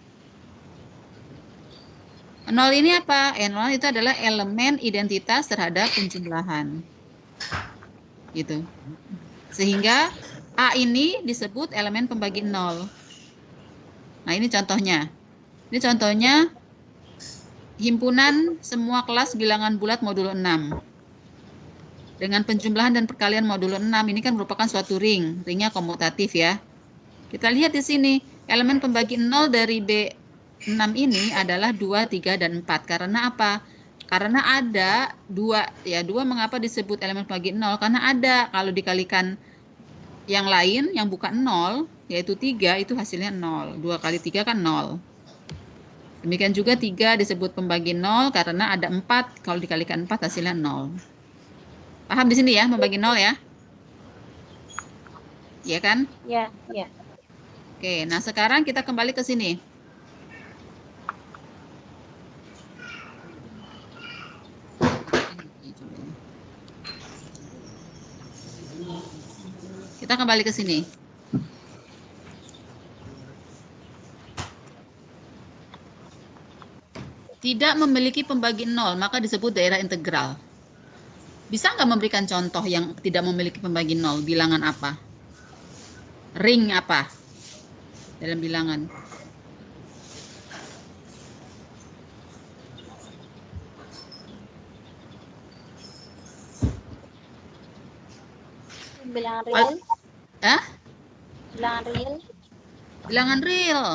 0 ini apa? 0 itu adalah elemen identitas terhadap penjumlahan. Gitu. Sehingga A ini disebut elemen pembagi 0. Nah, ini contohnya. Ini contohnya himpunan semua kelas bilangan bulat modulo 6. Dengan penjumlahan dan perkalian modulo 6 ini kan merupakan suatu ring. Ringnya komutatif ya. Kita lihat di sini, elemen pembagi 0 dari B6 ini adalah 2, 3, dan 4. Karena apa? Karena ada 2. Ya, 2 mengapa disebut elemen pembagi 0? Karena ada, kalau dikalikan yang lain, yang bukan 0, yaitu 3, itu hasilnya 0. 2 kali 3 kan 0. Demikian juga 3 disebut pembagi 0 karena ada 4, kalau dikalikan 4 hasilnya 0. Paham di sini ya, membagi 0 ya? Iya kan? Ya, ya. Oke, nah sekarang kita kembali ke sini. Kita kembali ke sini. Tidak memiliki pembagi 0, maka disebut daerah integral. Bisa nggak memberikan contoh yang tidak memiliki pembagi 0? Bilangan apa? Ring apa? Dalam bilangan. Bilangan real. Hah? Bilangan real. Bilangan real.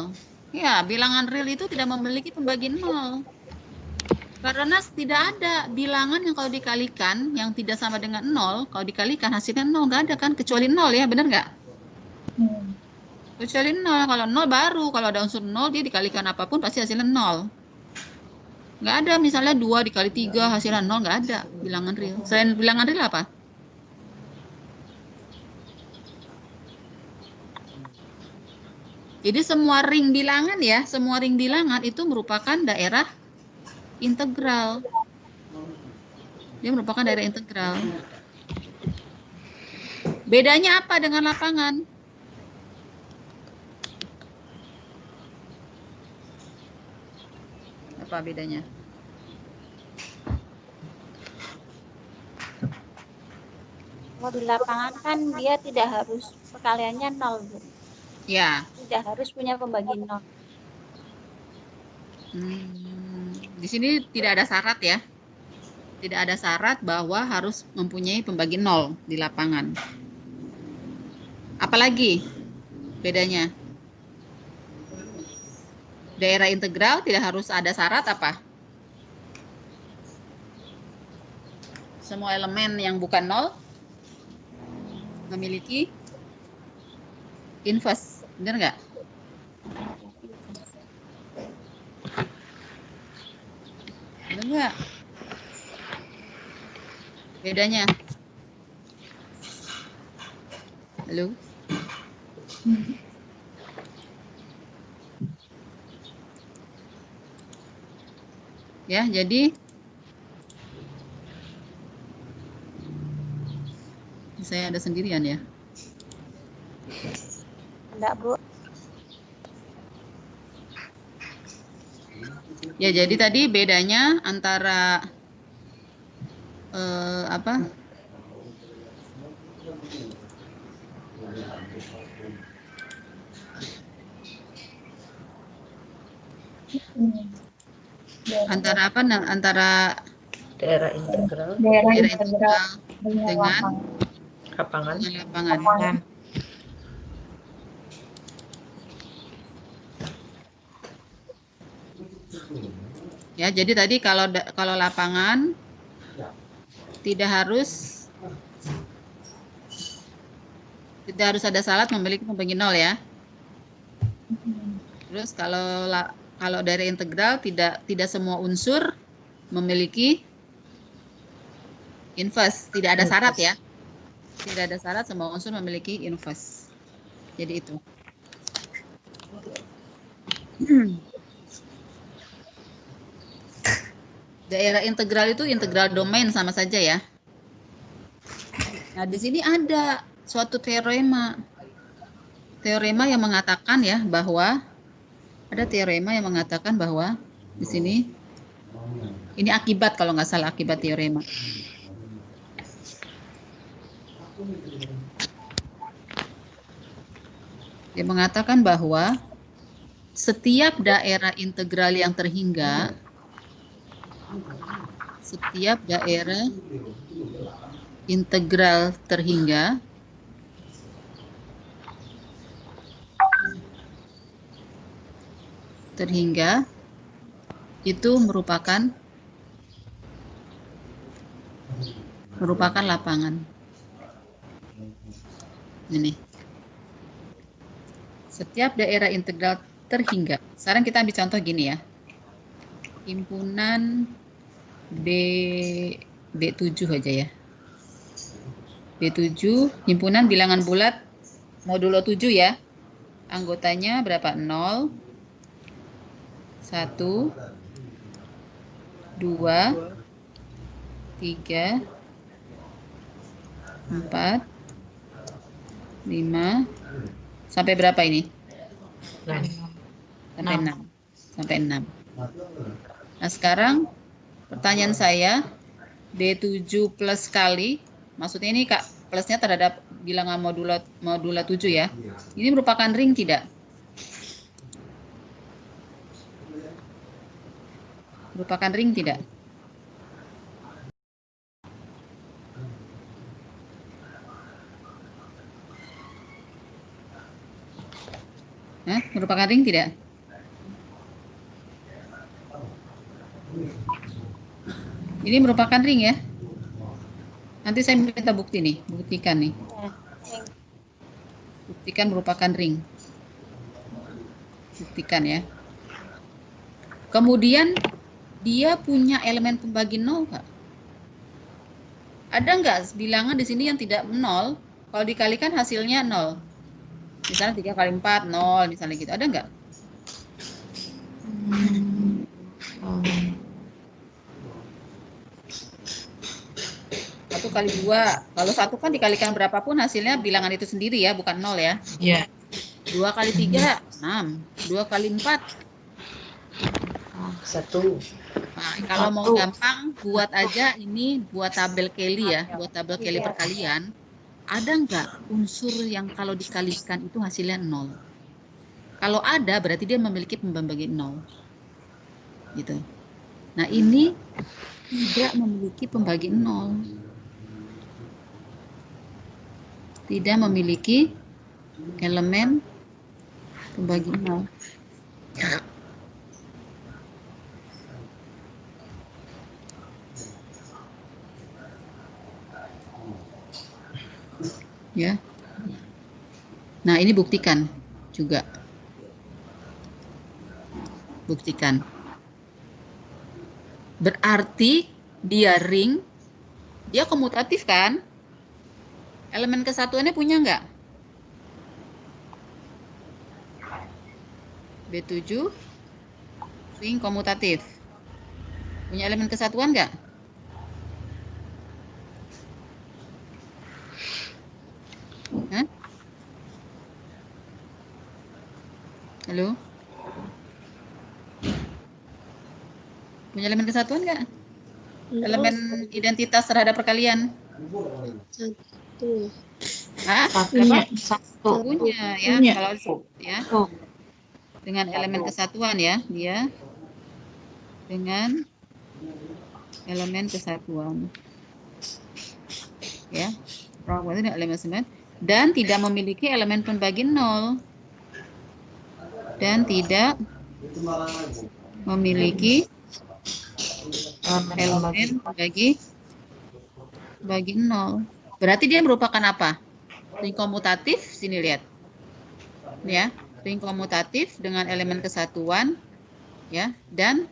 Ya, bilangan real itu tidak memiliki pembagi 0. Karena tidak ada bilangan yang kalau dikalikan yang tidak sama dengan 0, kalau dikalikan hasilnya 0, nggak ada kan, kecuali 0 ya, benar nggak? Kecuali 0, kalau 0 baru, kalau ada unsur 0 dia dikalikan apapun pasti hasilnya 0. Nggak ada misalnya 2 dikali 3 hasilnya 0, nggak ada bilangan real. Selain bilangan real apa? Jadi semua ring bilangan ya, semua ring bilangan itu merupakan daerah integral. Dia merupakan daerah integral. Bedanya apa dengan lapangan? Apa bedanya? Kalau di lapangan kan dia tidak harus perkaliannya 0, Bu. Ya. Tidak harus punya pembagi 0. Di sini tidak ada syarat ya. Tidak ada syarat bahwa harus mempunyai pembagi 0 di lapangan. Apalagi bedanya? Daerah integral tidak harus ada syarat apa? Semua elemen yang bukan 0 memiliki inverse. Benar nggak? Benar nggak? Bedanya? Halo? Ya, jadi saya ada sendirian ya. Enggak, Bu. Ya, jadi tadi bedanya antara apa? Antara apa? Antara Daerah integral daerah integral dengan lapangan. lapangan. Ya, jadi tadi kalau lapangan tidak harus ada syarat memiliki pembagi 0 ya. Terus kalau daerah integral tidak semua unsur memiliki inverse, tidak ada syarat ya. Tidak ada syarat semua unsur memiliki inverse. Jadi itu. Daerah integral itu integral domain sama saja ya. Nah, di sini ada suatu teorema. Teorema yang mengatakan ya bahwa di sini ini akibat, kalau nggak salah, akibat teorema. Dia mengatakan bahwa setiap daerah integral yang terhingga, terhingga itu merupakan lapangan. Ini. Setiap daerah integral terhingga. Sekarang kita ambil contoh gini ya. Himpunan B7 aja ya. B7, himpunan bilangan bulat modulo 7 ya. Anggotanya berapa? 0, 1, 2, 3, 4, 5, sampai berapa ini? Sampai 6. Nah, sekarang pertanyaan saya, B7 plus kali, maksudnya ini Kak, plusnya terhadap bilangan modulo 7 ya. Ini merupakan ring tidak? Merupakan ring tidak? Merupakan ring tidak? Ini merupakan ring ya. Nanti saya minta bukti nih, buktikan nih. Buktikan merupakan ring. Buktikan ya. Kemudian dia punya elemen pembagi 0 Kak? Ada nggak bilangan di sini yang tidak 0? Kalau dikalikan hasilnya 0. Misalnya 3 kali 4, 0, misalnya gitu. Ada nggak? 1 kali 2. Kalau 1 kan dikalikan berapapun hasilnya bilangan itu sendiri ya, bukan 0 ya. Iya. 2 kali 3, 6. 2 kali 4. 1. Nah, kalau mau gampang, buat aja ini buat tabel Kelly ya, buat tabel Kelly perkalian. Ada nggak unsur yang kalau dikalikan itu hasilnya 0? Kalau ada, berarti dia memiliki pembagi 0. Gitu. Nah, ini tidak memiliki pembagi 0. Tidak memiliki elemen pembagi 0. Ya. Nah, ini buktikan juga. Buktikan. Berarti dia ring, dia komutatif kan? Elemen kesatuannya punya nggak? B7 ring komutatif. Punya elemen kesatuan nggak? Hah? Halo? Punya elemen kesatuan nggak? Elemen identitas terhadap perkalian? Hah? Punya. Punya ya. Punya. Kalau ya. Dengan elemen kesatuan ya, dia dengan elemen kesatuan. Ya. Dengan elemen kesatuan dan tidak memiliki elemen pembagi 0. Dan tidak memiliki elemen bagi 0. Berarti dia merupakan apa? Ring komutatif, sini lihat. Ya, ring komutatif dengan elemen kesatuan ya, dan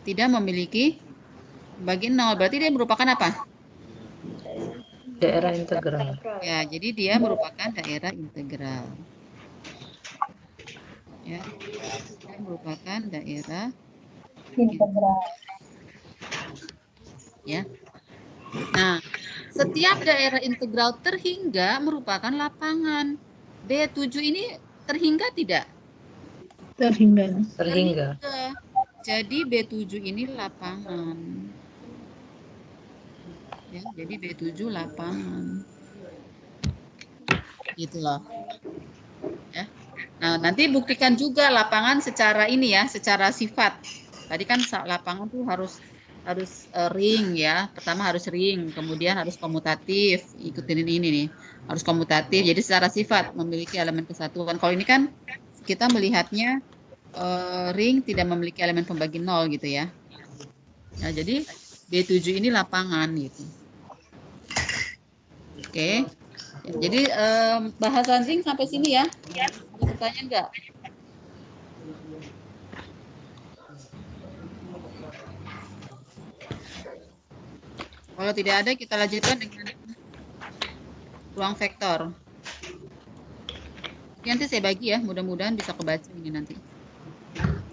tidak memiliki bagi 0. Berarti dia merupakan apa? Daerah integral. Ya, jadi dia merupakan daerah integral. Ya. Dia merupakan daerah integral. Ya. Nah, setiap daerah integral terhingga merupakan lapangan. B7 ini terhingga tidak? Terhingga. Jadi B7 ini lapangan. Ya, jadi B7 lapangan. Gitu loh. Ya. Nah, nanti buktikan juga lapangan secara ini ya, secara sifat. Tadi kan lapangan tuh harus ring ya. Pertama harus ring, kemudian harus komutatif. Ikutin ini nih. Harus komutatif. Jadi secara sifat memiliki elemen kesatuan. Kalau ini kan kita melihatnya ring tidak memiliki elemen pembagi 0 gitu ya. Nah, jadi B7 ini lapangan gitu. Oke. Jadi bahasan ring sampai sini ya. Ada pertanyaan enggak? Kalau tidak ada, kita lanjutkan dengan ruang vektor. Nanti saya bagi ya, mudah-mudahan bisa kebaca ini nanti.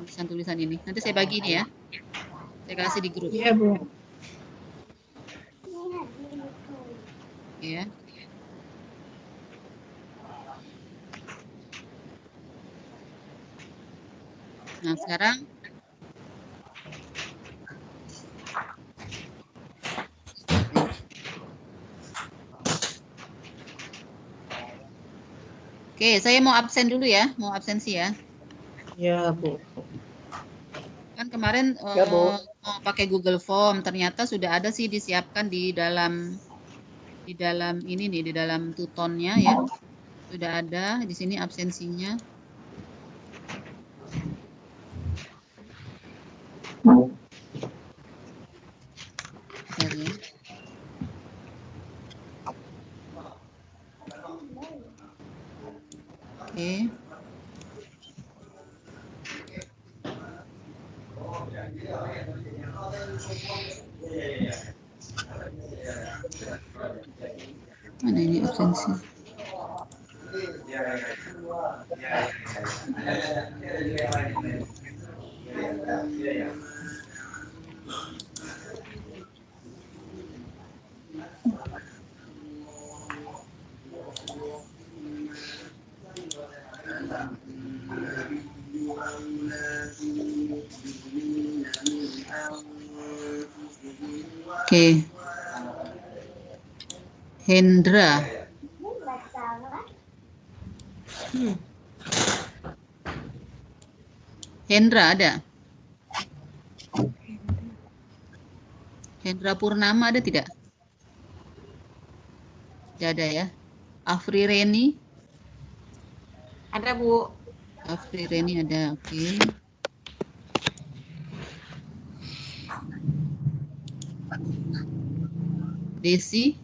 Tulisan-tulisan ini. Nanti saya bagi ini ya. Saya kasih di grup. Iya, Bu. Ya. Nah, sekarang oke, saya mau absen dulu ya, mau absensi ya. Ya, Bu. Kan kemarin Ya, Bu. mau pakai Google Form, ternyata sudah ada sih disiapkan di dalam ini nih, di dalam tutonnya ya. Sudah ada di sini absensinya. Bentar ya. Oke. Mana ini absensi? Oke. Hendra. Hendra ada? Hendra Purnama ada tidak? Tidak ada ya. Afri Reni? Ada, Bu. Afri Reni ada, oke. Desi?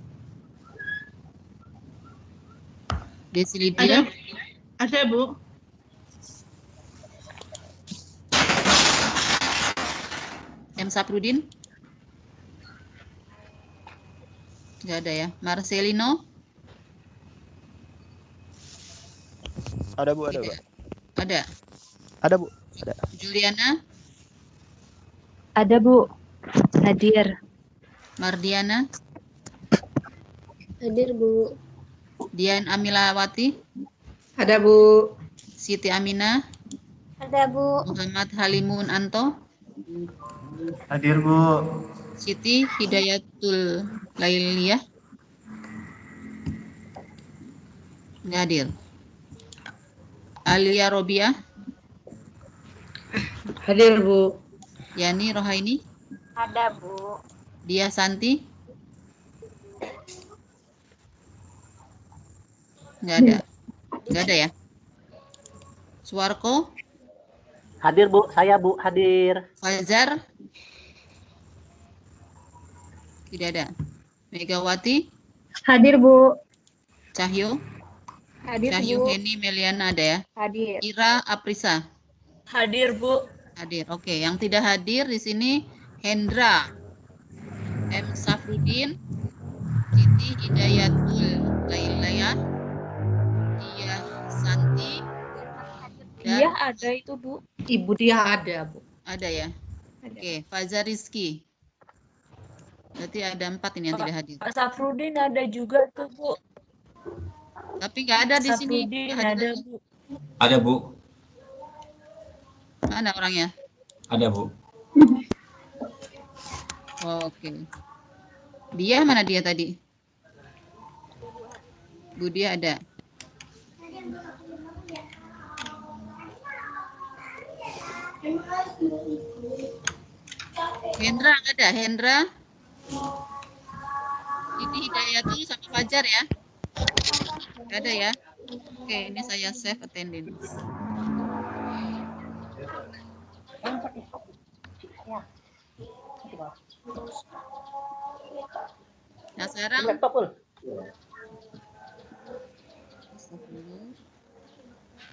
Desi Lydia? Ada, Bu. M. Saprudin? Nggak ada ya. Marcelino? Ada Bu, ada Bu. Ada. Ada Bu, ada. Juliana? Ada Bu, hadir. Mardiana? Hadir Bu. Dian Amilawati? Ada Bu. Siti Aminah? Ada, Bu. Muhammad Halimun Anto? Hadir Bu. Siti Hidayatul Lailiyah? Nggak hadir. Alia Robiah? Hadir Bu. Yani Rohaini? Ada, Bu. Dia Santi? Nggak ada. Nggak ada ya. Suwarko? Hadir Bu, saya Bu, hadir. Fajar? Tidak ada. Megawati? Hadir Bu. Cahyo? Hadir, Cahyo Bu. Heni Meliana ada ya. Hadir. Ira Aprisa? Hadir, Bu. Hadir. Oke, yang tidak hadir di sini Hendra, M. Safrudin, Siti Hidayatul Lailiyah, Dia Santi, Dia dan ada itu, Bu. Ibu dia ada Bu. ada ya. Oke, Fajar Rizky. Berarti ada 4 ini yang tidak hadir. Pak Safrudin ada juga tuh, Bu. Tapi nggak ada di sini. Safrudin Nggak ada, hadir. Bu. Ada Bu. Mana orangnya? Ada Bu. Oh, oke. Dia mana dia tadi? Bu dia ada. Hendra nggak ada? Hendra? Ini Hidayatul sama Fajar ya? Nggak ada ya? Oke, ini saya save attendance. Nah sekarang Laptop, Ul.